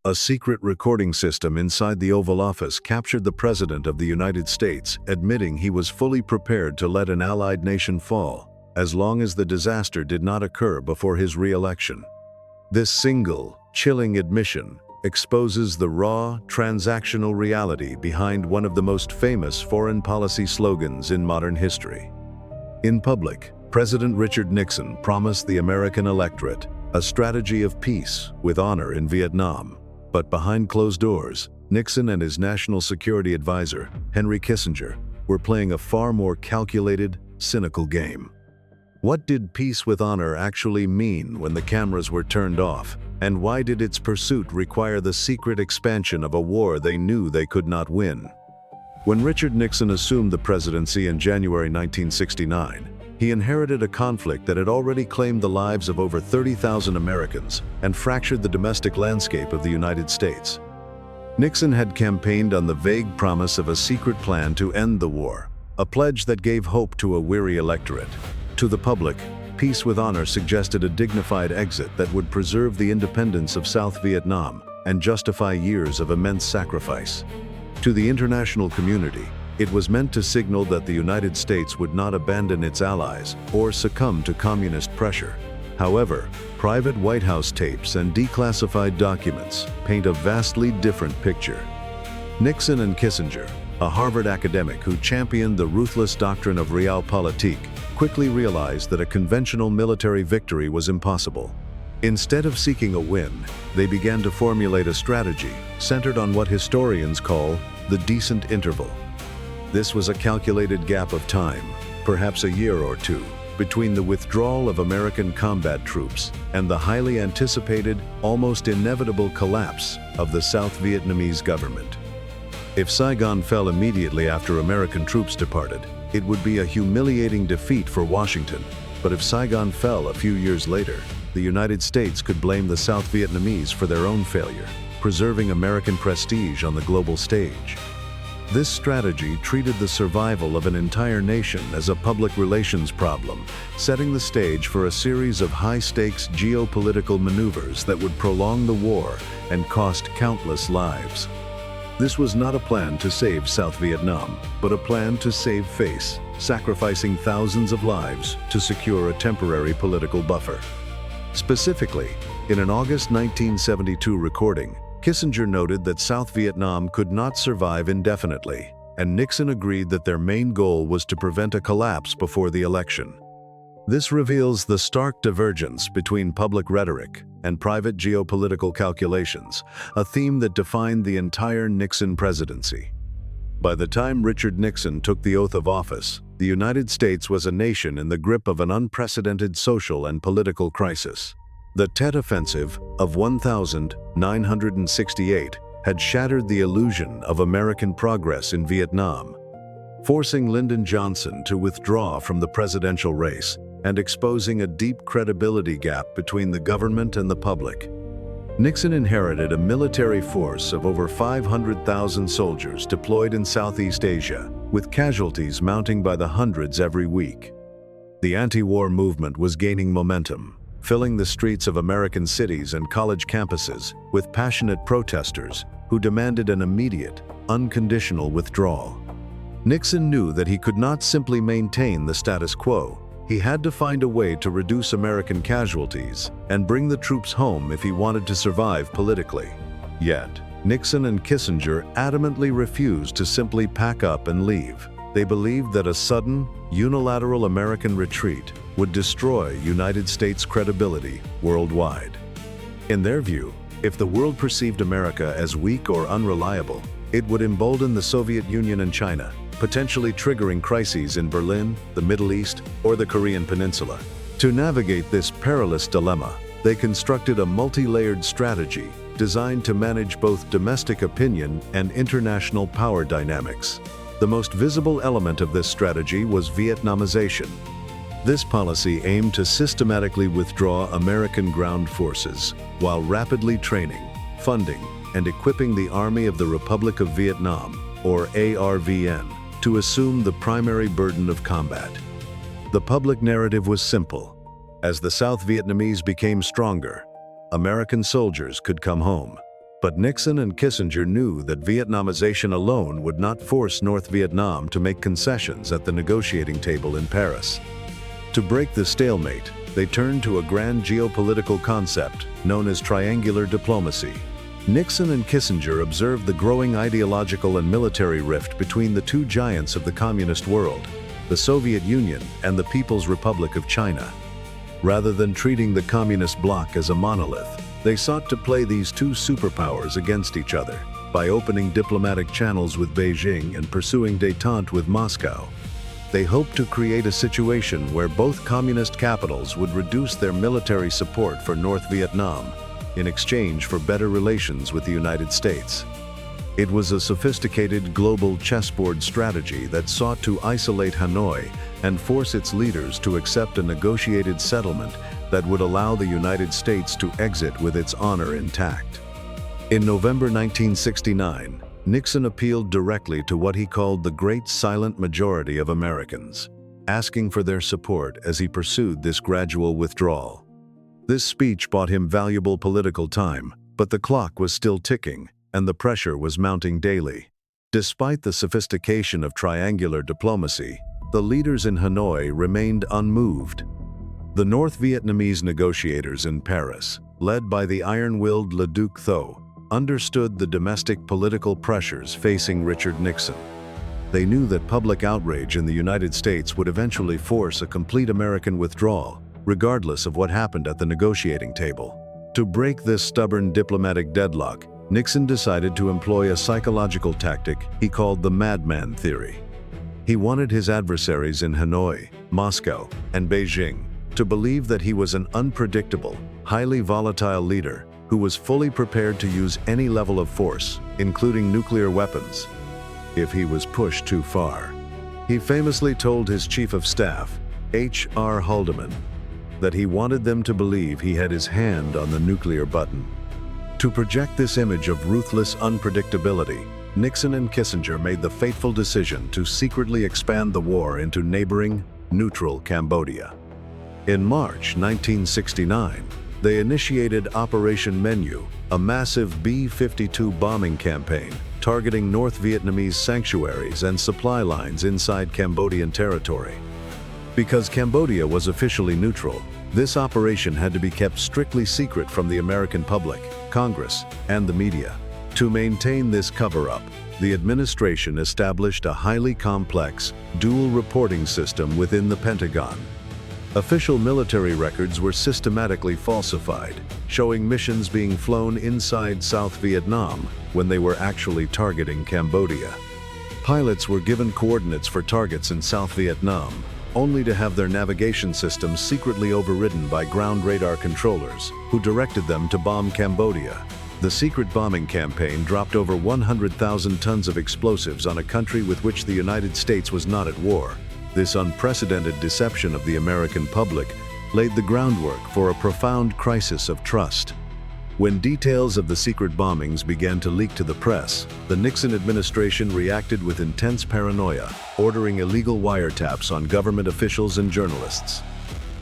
A secret recording system inside the Oval Office captured the President of the United States admitting he was fully prepared to let an allied nation fall, as long as the disaster did not occur before his re-election. This single, chilling admission exposes the raw, transactional reality behind one of the most famous foreign policy slogans in modern history. In public, President Richard Nixon promised the American electorate a strategy of peace with honor in Vietnam. But behind closed doors, Nixon and his national security advisor, Henry Kissinger, were playing a far more calculated, cynical game. What did peace with honor actually mean when the cameras were turned off, and why did its pursuit require the secret expansion of a war they knew they could not win? When Richard Nixon assumed the presidency in January 1969, he inherited a conflict that had already claimed the lives of over 30,000 Americans and fractured the domestic landscape of the United States. Nixon had campaigned on the vague promise of a secret plan to end the war, a pledge that gave hope to a weary electorate. To the public, peace with honor suggested a dignified exit that would preserve the independence of South Vietnam and justify years of immense sacrifice. To the international community, it was meant to signal that the United States would not abandon its allies or succumb to communist pressure. However, private White House tapes and declassified documents paint a vastly different picture. Nixon and Kissinger, a Harvard academic who championed the ruthless doctrine of realpolitik, quickly realized that a conventional military victory was impossible. Instead of seeking a win, they began to formulate a strategy centered on what historians call the decent interval. This was a calculated gap of time, perhaps a year or two, between the withdrawal of American combat troops and the highly anticipated, almost inevitable collapse of the South Vietnamese government. If Saigon fell immediately after American troops departed, it would be a humiliating defeat for Washington. But if Saigon fell a few years later, the United States could blame the South Vietnamese for their own failure, preserving American prestige on the global stage. This strategy treated the survival of an entire nation as a public relations problem, setting the stage for a series of high-stakes geopolitical maneuvers that would prolong the war and cost countless lives. This was not a plan to save South Vietnam, but a plan to save face, sacrificing thousands of lives to secure a temporary political buffer. Specifically, in an August 1972 recording, Kissinger noted that South Vietnam could not survive indefinitely, and Nixon agreed that their main goal was to prevent a collapse before the election. This reveals the stark divergence between public rhetoric and private geopolitical calculations, a theme that defined the entire Nixon presidency. By the time Richard Nixon took the oath of office, the United States was a nation in the grip of an unprecedented social and political crisis. The Tet Offensive of 1968 had shattered the illusion of American progress in Vietnam, forcing Lyndon Johnson to withdraw from the presidential race and exposing a deep credibility gap between the government and the public. Nixon inherited a military force of over 500,000 soldiers deployed in Southeast Asia, with casualties mounting by the hundreds every week. The anti-war movement was gaining momentum, filling the streets of American cities and college campuses with passionate protesters who demanded an immediate, unconditional withdrawal. Nixon knew that he could not simply maintain the status quo. He had to find a way to reduce American casualties and bring the troops home if he wanted to survive politically. Yet, Nixon and Kissinger adamantly refused to simply pack up and leave. They believed that a sudden, unilateral American retreat would destroy United States credibility worldwide. In their view, if the world perceived America as weak or unreliable, it would embolden the Soviet Union and China, potentially triggering crises in Berlin, the Middle East, or the Korean Peninsula. To navigate this perilous dilemma, they constructed a multi-layered strategy designed to manage both domestic opinion and international power dynamics. The most visible element of this strategy was Vietnamization. This policy aimed to systematically withdraw American ground forces while rapidly training, funding, and equipping the Army of the Republic of Vietnam, or ARVN, to assume the primary burden of combat. The public narrative was simple. As the South Vietnamese became stronger, American soldiers could come home. But Nixon and Kissinger knew that Vietnamization alone would not force North Vietnam to make concessions at the negotiating table in Paris. To break the stalemate, they turned to a grand geopolitical concept known as triangular diplomacy. Nixon and Kissinger observed the growing ideological and military rift between the two giants of the communist world, the Soviet Union and the People's Republic of China. Rather than treating the communist bloc as a monolith, they sought to play these two superpowers against each other by opening diplomatic channels with Beijing and pursuing détente with Moscow. They hoped to create a situation where both communist capitals would reduce their military support for North Vietnam in exchange for better relations with the United States. It was a sophisticated global chessboard strategy that sought to isolate Hanoi and force its leaders to accept a negotiated settlement that would allow the United States to exit with its honor intact. In November 1969, Nixon appealed directly to what he called the great silent majority of Americans, asking for their support as he pursued this gradual withdrawal. This speech bought him valuable political time, but the clock was still ticking, and the pressure was mounting daily. Despite the sophistication of triangular diplomacy, the leaders in Hanoi remained unmoved. The North Vietnamese negotiators in Paris, led by the iron-willed Le Duc Tho, understood the domestic political pressures facing Richard Nixon. They knew that public outrage in the United States would eventually force a complete American withdrawal, regardless of what happened at the negotiating table. To break this stubborn diplomatic deadlock, Nixon decided to employ a psychological tactic he called the Madman theory. He wanted his adversaries in Hanoi, Moscow, and Beijing to believe that he was an unpredictable, highly volatile leader who was fully prepared to use any level of force, including nuclear weapons, if he was pushed too far. He famously told his chief of staff, H.R. Haldeman, that he wanted them to believe he had his hand on the nuclear button. To project this image of ruthless unpredictability, Nixon and Kissinger made the fateful decision to secretly expand the war into neighboring, neutral Cambodia. In March 1969, they initiated Operation Menu, a massive B-52 bombing campaign targeting North Vietnamese sanctuaries and supply lines inside Cambodian territory. Because Cambodia was officially neutral, this operation had to be kept strictly secret from the American public, Congress, and the media. To maintain this cover-up, the administration established a highly complex, dual reporting system within the Pentagon. Official military records were systematically falsified, showing missions being flown inside South Vietnam when they were actually targeting Cambodia. Pilots were given coordinates for targets in South Vietnam, only to have their navigation systems secretly overridden by ground radar controllers, who directed them to bomb Cambodia. The secret bombing campaign dropped over 100,000 tons of explosives on a country with which the United States was not at war. This unprecedented deception of the American public laid the groundwork for a profound crisis of trust. When details of the secret bombings began to leak to the press, the Nixon administration reacted with intense paranoia, ordering illegal wiretaps on government officials and journalists.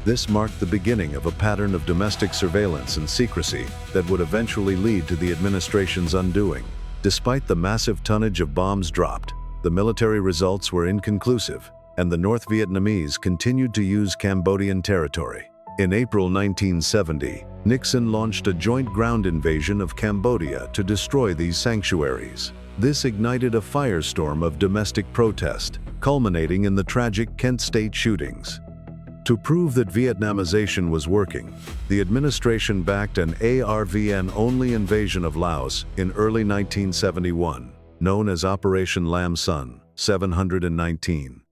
This marked the beginning of a pattern of domestic surveillance and secrecy that would eventually lead to the administration's undoing. Despite the massive tonnage of bombs dropped, the military results were inconclusive, and the North Vietnamese continued to use Cambodian territory. In April 1970, Nixon launched a joint ground invasion of Cambodia to destroy these sanctuaries. This ignited a firestorm of domestic protest, culminating in the tragic Kent State shootings. To prove that Vietnamization was working, the administration backed an ARVN-only invasion of Laos in early 1971, known as Operation Lam Son 719.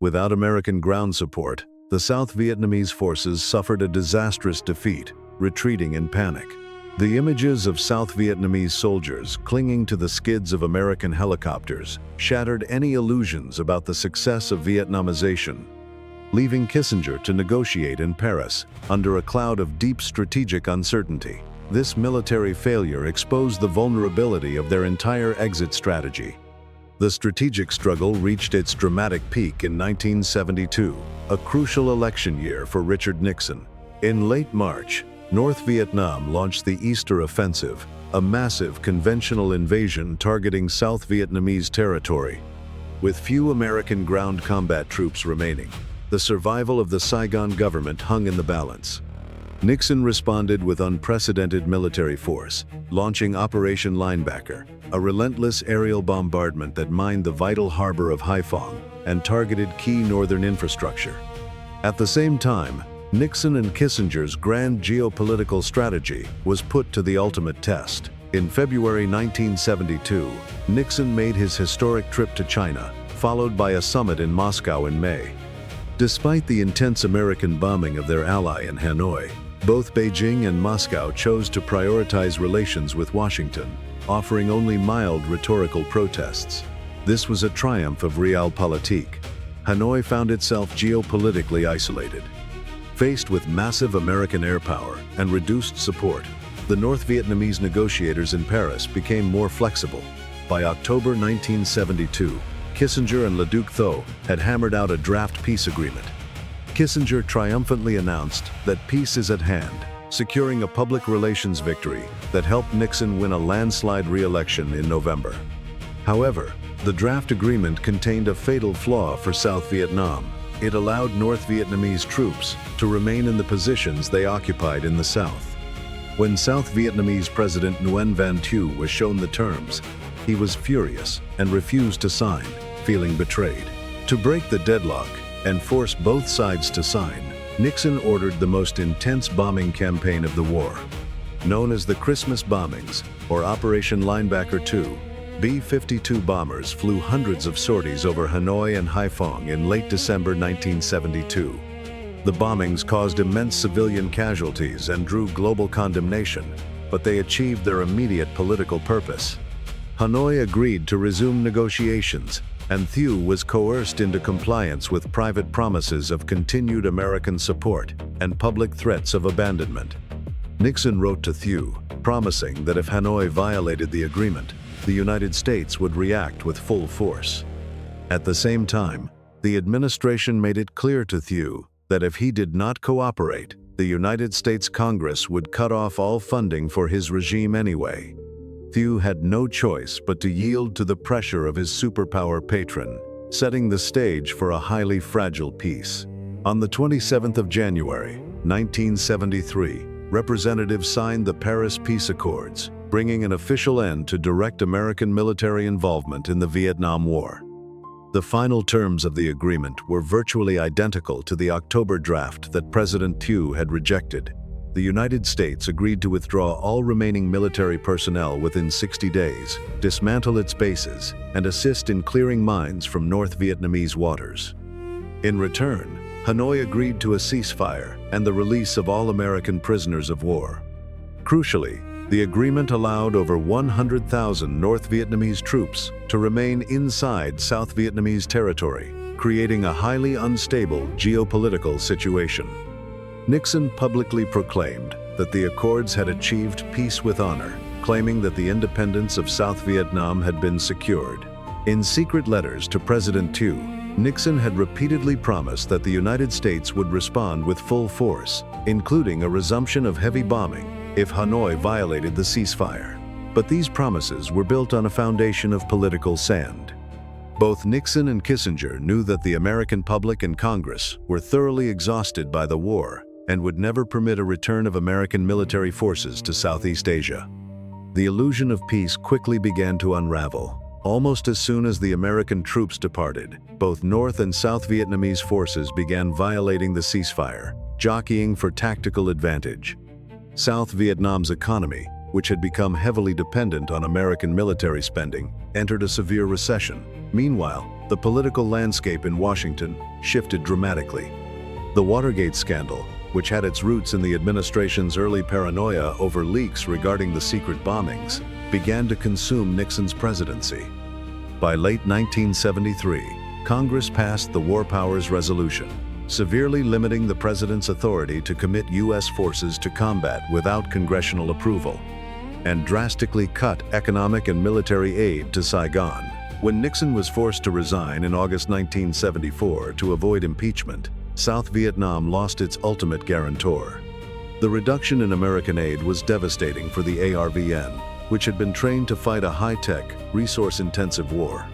Without American ground support, the South Vietnamese forces suffered a disastrous defeat, retreating in panic. The images of South Vietnamese soldiers clinging to the skids of American helicopters shattered any illusions about the success of Vietnamization, leaving Kissinger to negotiate in Paris under a cloud of deep strategic uncertainty. This military failure exposed the vulnerability of their entire exit strategy. The strategic struggle reached its dramatic peak in 1972, a crucial election year for Richard Nixon. In late March, North Vietnam launched the Easter Offensive, a massive conventional invasion targeting South Vietnamese territory. With few American ground combat troops remaining, the survival of the Saigon government hung in the balance. Nixon responded with unprecedented military force, launching Operation Linebacker, a relentless aerial bombardment that mined the vital harbor of Haiphong and targeted key northern infrastructure. At the same time, Nixon and Kissinger's grand geopolitical strategy was put to the ultimate test. In February 1972, Nixon made his historic trip to China, followed by a summit in Moscow in May. Despite the intense American bombing of their ally in Hanoi, both Beijing and Moscow chose to prioritize relations with Washington, offering only mild rhetorical protests. This was a triumph of realpolitik. Hanoi found itself geopolitically isolated. Faced with massive American air power and reduced support, the North Vietnamese negotiators in Paris became more flexible. By October 1972, Kissinger and Le Duc Tho had hammered out a draft peace agreement. Kissinger triumphantly announced that peace is at hand, securing a public relations victory that helped Nixon win a landslide re-election in November. However, the draft agreement contained a fatal flaw for South Vietnam. It allowed North Vietnamese troops to remain in the positions they occupied in the South. When South Vietnamese President Nguyen Van Thieu was shown the terms, he was furious and refused to sign, feeling betrayed. To break the deadlock and force both sides to sign, Nixon ordered the most intense bombing campaign of the war. Known as the Christmas bombings, or Operation Linebacker II, B-52 bombers flew hundreds of sorties over Hanoi and Haiphong in late December 1972. The bombings caused immense civilian casualties and drew global condemnation, but they achieved their immediate political purpose. Hanoi agreed to resume negotiations, and Thieu was coerced into compliance with private promises of continued American support and public threats of abandonment. Nixon wrote to Thieu, promising that if Hanoi violated the agreement, the United States would react with full force. At the same time, the administration made it clear to Thieu that if he did not cooperate, the United States Congress would cut off all funding for his regime anyway. Thieu had no choice but to yield to the pressure of his superpower patron, setting the stage for a highly fragile peace. On the 27th of January, 1973, representatives signed the Paris Peace Accords, bringing an official end to direct American military involvement in the Vietnam War. The final terms of the agreement were virtually identical to the October draft that President Thieu had rejected. The United States agreed to withdraw all remaining military personnel within 60 days, dismantle its bases, and assist in clearing mines from North Vietnamese waters. In return, Hanoi agreed to a ceasefire and the release of all American prisoners of war. Crucially, the agreement allowed over 100,000 North Vietnamese troops to remain inside South Vietnamese territory, creating a highly unstable geopolitical situation. Nixon publicly proclaimed that the accords had achieved peace with honor, claiming that the independence of South Vietnam had been secured. In secret letters to President Thieu, Nixon had repeatedly promised that the United States would respond with full force, including a resumption of heavy bombing if Hanoi violated the ceasefire. But these promises were built on a foundation of political sand. Both Nixon and Kissinger knew that the American public and Congress were thoroughly exhausted by the war and would never permit a return of American military forces to Southeast Asia. The illusion of peace quickly began to unravel. Almost as soon as the American troops departed, both North and South Vietnamese forces began violating the ceasefire, jockeying for tactical advantage. South Vietnam's economy, which had become heavily dependent on American military spending, entered a severe recession. Meanwhile, the political landscape in Washington shifted dramatically. The Watergate scandal, which had its roots in the administration's early paranoia over leaks regarding the secret bombings, began to consume Nixon's presidency. By late 1973, Congress passed the War Powers Resolution, severely limiting the president's authority to commit U.S. forces to combat without congressional approval, and drastically cut economic and military aid to Saigon. When Nixon was forced to resign in August 1974 to avoid impeachment, South Vietnam lost its ultimate guarantor. The reduction in American aid was devastating for the ARVN, which had been trained to fight a high-tech, resource-intensive war.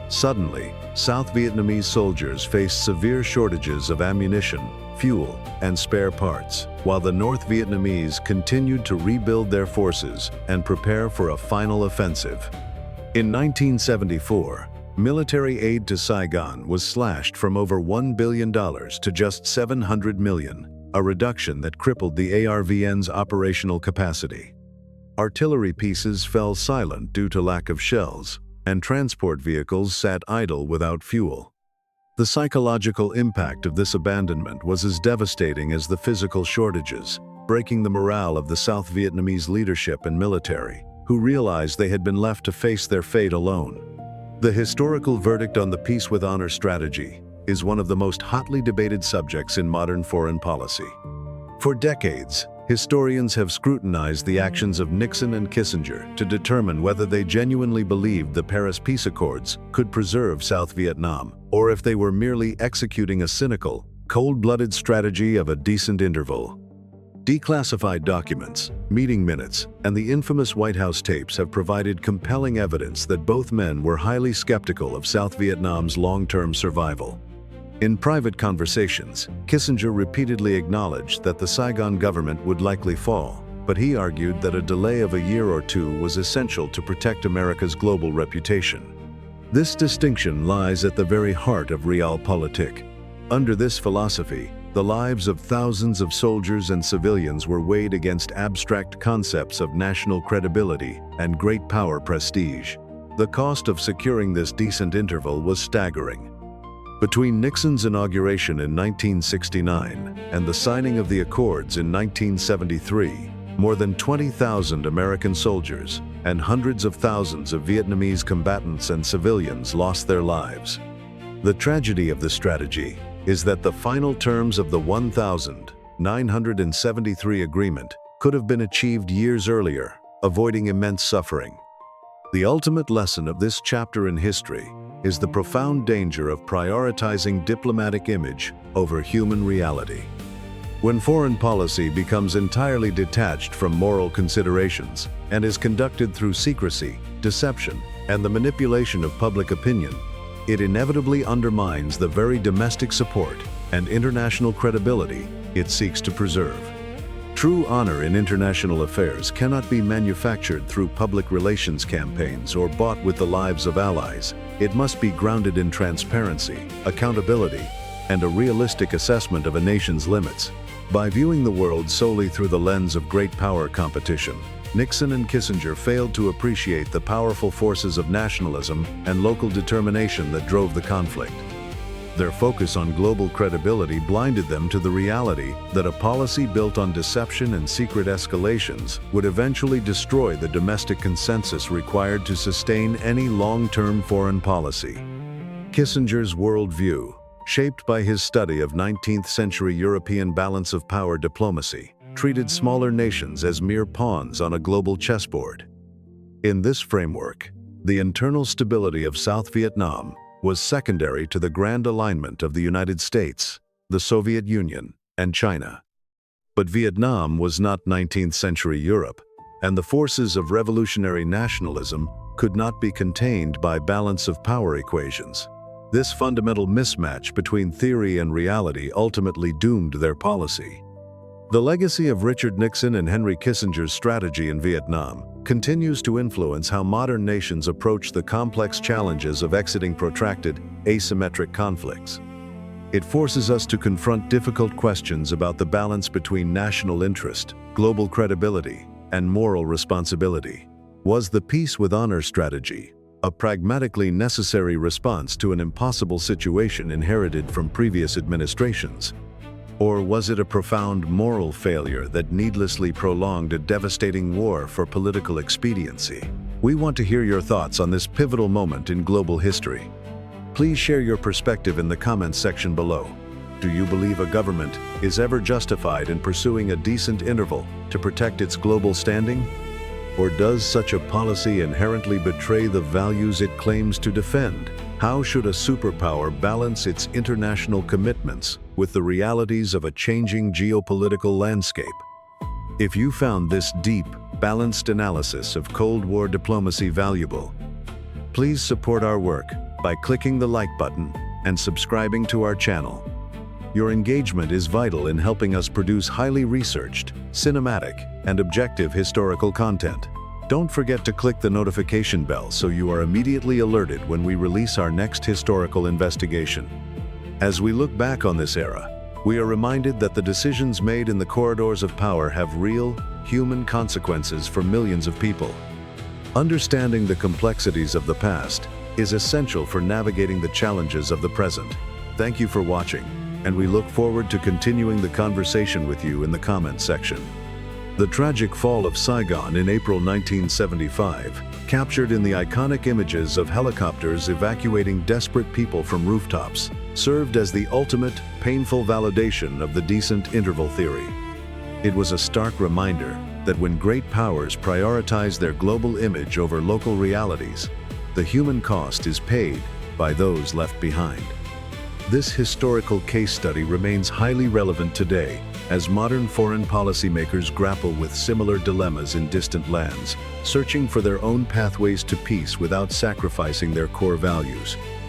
Suddenly, South Vietnamese soldiers faced severe shortages of ammunition, fuel, and spare parts, while the North Vietnamese continued to rebuild their forces and prepare for a final offensive. In 1974, military aid to Saigon was slashed from over $1 billion to just $700 million, a reduction that crippled the ARVN's operational capacity. Artillery pieces fell silent due to lack of shells, and transport vehicles sat idle without fuel. The psychological impact of this abandonment was as devastating as the physical shortages, breaking the morale of the South Vietnamese leadership and military, who realized they had been left to face their fate alone. The historical verdict on the peace with honor strategy is one of the most hotly debated subjects in modern foreign policy. For decades, historians have scrutinized the actions of Nixon and Kissinger to determine whether they genuinely believed the Paris Peace Accords could preserve South Vietnam, or if they were merely executing a cynical, cold-blooded strategy of a decent interval. Declassified documents, meeting minutes, and the infamous White House tapes have provided compelling evidence that both men were highly skeptical of South Vietnam's long-term survival. In private conversations, Kissinger repeatedly acknowledged that the Saigon government would likely fall, but he argued that a delay of a year or two was essential to protect America's global reputation. This distinction lies at the very heart of realpolitik. Under this philosophy, the lives of thousands of soldiers and civilians were weighed against abstract concepts of national credibility and great power prestige. The cost of securing this decent interval was staggering. Between Nixon's inauguration in 1969 and the signing of the Accords in 1973, more than 20,000 American soldiers and hundreds of thousands of Vietnamese combatants and civilians lost their lives. The tragedy of the strategy is that the final terms of the 1973 agreement could have been achieved years earlier, avoiding immense suffering. The ultimate lesson of this chapter in history is the profound danger of prioritizing diplomatic image over human reality. When foreign policy becomes entirely detached from moral considerations and is conducted through secrecy, deception, and the manipulation of public opinion, it inevitably undermines the very domestic support and international credibility it seeks to preserve. True honor in international affairs cannot be manufactured through public relations campaigns or bought with the lives of allies. It must be grounded in transparency, accountability, and a realistic assessment of a nation's limits. By viewing the world solely through the lens of great power competition, Nixon and Kissinger failed to appreciate the powerful forces of nationalism and local determination that drove the conflict. Their focus on global credibility blinded them to the reality that a policy built on deception and secret escalations would eventually destroy the domestic consensus required to sustain any long-term foreign policy. Kissinger's worldview, shaped by his study of 19th-century European balance of power diplomacy, treated smaller nations as mere pawns on a global chessboard. In this framework, the internal stability of South Vietnam was secondary to the grand alignment of the United States, the Soviet Union, and China. But Vietnam was not 19th-century Europe, and the forces of revolutionary nationalism could not be contained by balance of power equations. This fundamental mismatch between theory and reality ultimately doomed their policy. The legacy of Richard Nixon and Henry Kissinger's strategy in Vietnam continues to influence how modern nations approach the complex challenges of exiting protracted, asymmetric conflicts. It forces us to confront difficult questions about the balance between national interest, global credibility, and moral responsibility. Was the peace with honor strategy a pragmatically necessary response to an impossible situation inherited from previous administrations? Or was it a profound moral failure that needlessly prolonged a devastating war for political expediency? We want to hear your thoughts on this pivotal moment in global history. Please share your perspective in the comments section below. Do you believe a government is ever justified in pursuing a decent interval to protect its global standing? Or does such a policy inherently betray the values it claims to defend? How should a superpower balance its international commitments with the realities of a changing geopolitical landscape? If you found this deep, balanced analysis of Cold War diplomacy valuable, please support our work by clicking the like button and subscribing to our channel. Your engagement is vital in helping us produce highly researched, cinematic, and objective historical content. Don't forget to click the notification bell so you are immediately alerted when we release our next historical investigation. As we look back on this era, we are reminded that the decisions made in the corridors of power have real, human consequences for millions of people. Understanding the complexities of the past is essential for navigating the challenges of the present. Thank you for watching, and we look forward to continuing the conversation with you in the comments section. The tragic fall of Saigon in April 1975, captured in the iconic images of helicopters evacuating desperate people from rooftops, served as the ultimate, painful validation of the decent interval theory. It was a stark reminder that when great powers prioritize their global image over local realities, the human cost is paid by those left behind. This historical case study remains highly relevant today as modern foreign policymakers grapple with similar dilemmas in distant lands, searching for their own pathways to peace without sacrificing their core values.